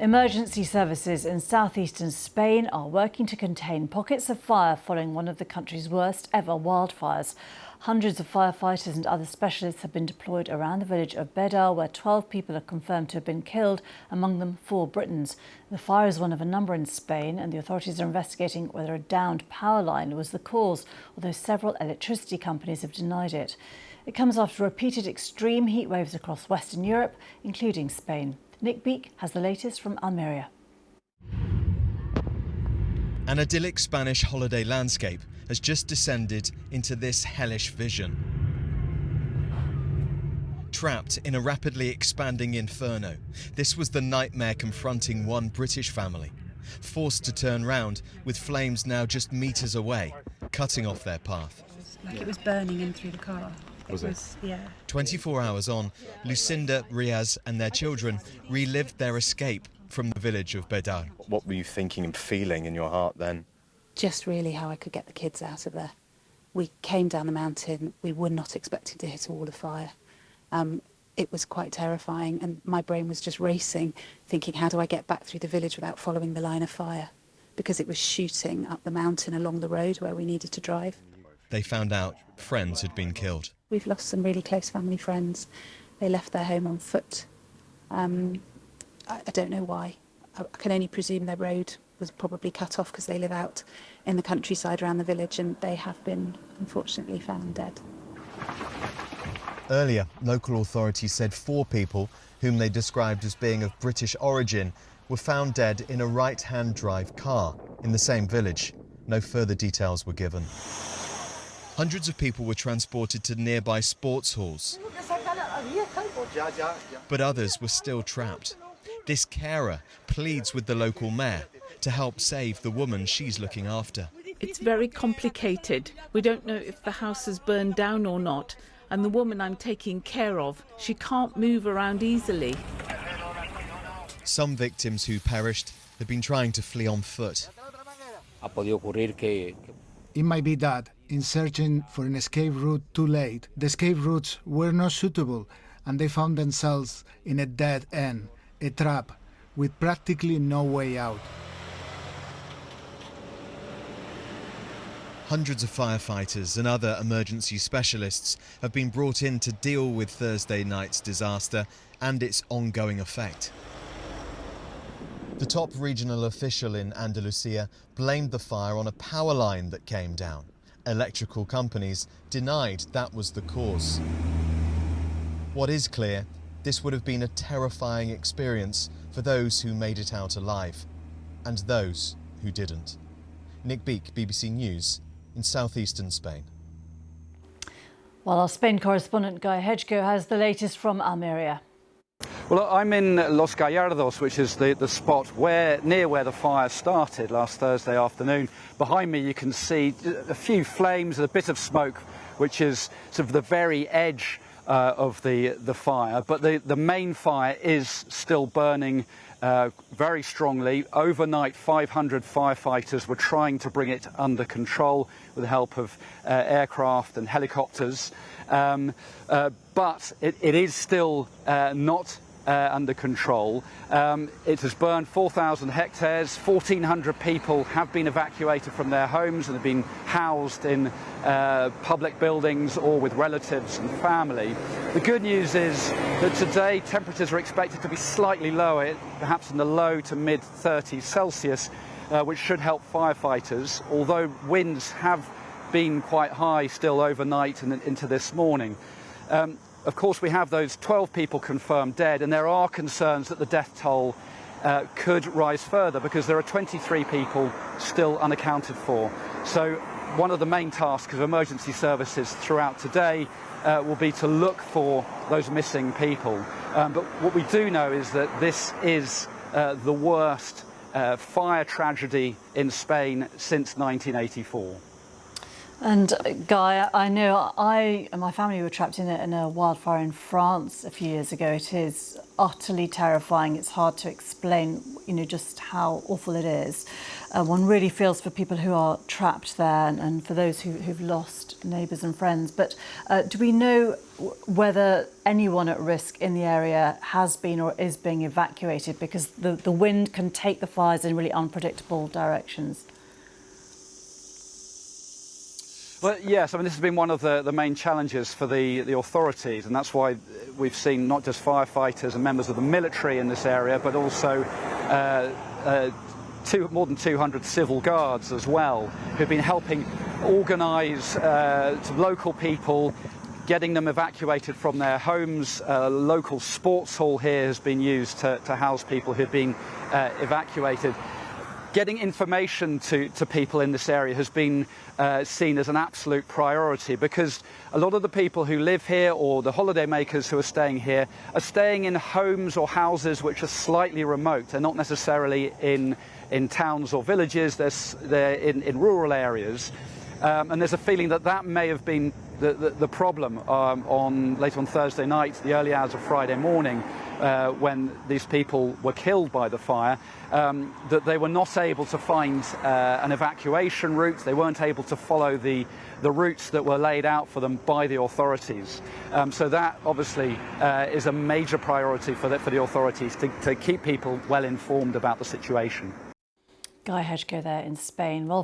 Emergency services in southeastern Spain are working to contain pockets of fire following one of the country's worst ever wildfires. Hundreds of firefighters and other specialists have been deployed around the village of Bedar, where 12 people are confirmed to have been killed, among them 4 Britons. The fire is one of a number in Spain, and the authorities are investigating whether a downed power line was the cause, although several electricity companies have denied it. It comes after repeated extreme heat waves across Western Europe, including Spain. Nick Beak has the latest from Almería. An idyllic Spanish holiday landscape has just descended into this hellish vision. Trapped in a rapidly expanding inferno, this was the nightmare confronting one British family, forced to turn round with flames now just metres away, cutting off their path. Like it was burning in through the car. It was, yeah. 24 hours on, Lucinda, Riaz and their children relived their escape from the village of Bedar. What were you thinking and feeling in your heart then? Just really how I could get the kids out of there. We came down the mountain. We were not expecting to hit a wall of fire. It was quite terrifying, and my brain was just racing, thinking, how do I get back through the village without following the line of fire? Because it was shooting up the mountain along the road where we needed to drive. They found out friends had been killed. We've lost some really close family friends. They left their home on foot. I don't know why. I can only presume their road was probably cut off because they live out in the countryside around the village, and they have been, unfortunately, found dead. Earlier, local authorities said 4 people, whom they described as being of British origin, were found dead in a right-hand drive car in the same village. No further details were given. Hundreds of people were transported to nearby sports halls, but others were still trapped. This carer pleads with the local mayor to help save the woman she's looking after. It's very complicated. We don't know if the house has burned down or not, and the woman I'm taking care of, she can't move around easily. Some victims who perished have been trying to flee on foot. It might be that, in searching for an escape route too late, the escape routes were not suitable and they found themselves in a dead end, a trap, with practically no way out. Hundreds of firefighters and other emergency specialists have been brought in to deal with Thursday night's disaster and its ongoing effect. The top regional official in Andalusia blamed the fire on a power line that came down. Electrical companies denied that was the cause. What is clear, this would have been a terrifying experience for those who made it out alive, and those who didn't. Nick Beak, BBC News, in southeastern Spain. While our Spain correspondent Guy Hedgeko has the latest from Almería. Well, I'm in Los Gallardos, which is the spot near where the fire started last Thursday afternoon. Behind me you can see a few flames and a bit of smoke, which is sort of the very edge of the fire. But the main fire is still burning very strongly. Overnight, 500 firefighters were trying to bring it under control with the help of aircraft and helicopters. But it is still not under control. It has burned 4,000 hectares. 1,400 people have been evacuated from their homes and have been housed in public buildings or with relatives and family. The good news is that today temperatures are expected to be slightly lower, perhaps in the low to mid 30s Celsius, which should help firefighters, although winds have been quite high still overnight and into this morning. Of course, we have those 12 people confirmed dead, and there are concerns that the death toll could rise further because there are 23 people still unaccounted for. So one of the main tasks of emergency services throughout today will be to look for those missing people. But what we do know is that this is the worst fire tragedy in Spain since 1984. And Guy, I know I and my family were trapped in a wildfire in France a few years ago. It is utterly terrifying. It's hard to explain, just how awful it is. One really feels for people who are trapped there and for those who've lost neighbours and friends. But do we know whether anyone at risk in the area has been or is being evacuated? Because the wind can take the fires in really unpredictable directions. Well, yes, I mean, this has been one of the main challenges for the authorities, and that's why we've seen not just firefighters and members of the military in this area, but also more than 200 civil guards as well, who've been helping organise local people, getting them evacuated from their homes. A local sports hall here has been used to house people who've been evacuated. Getting information to people in this area has been seen as an absolute priority, because a lot of the people who live here or the holiday makers who are staying here are staying in homes or houses which are slightly remote. They're not necessarily in towns or villages, they're in rural areas. And there's a feeling that may have been the problem late on Thursday night, the early hours of Friday morning, when these people were killed by the fire, that they were not able to find an evacuation route. They weren't able to follow the routes that were laid out for them by the authorities. So that obviously is a major priority for the authorities to keep people well informed about the situation. Guy Hedgecoe there in Spain. Well,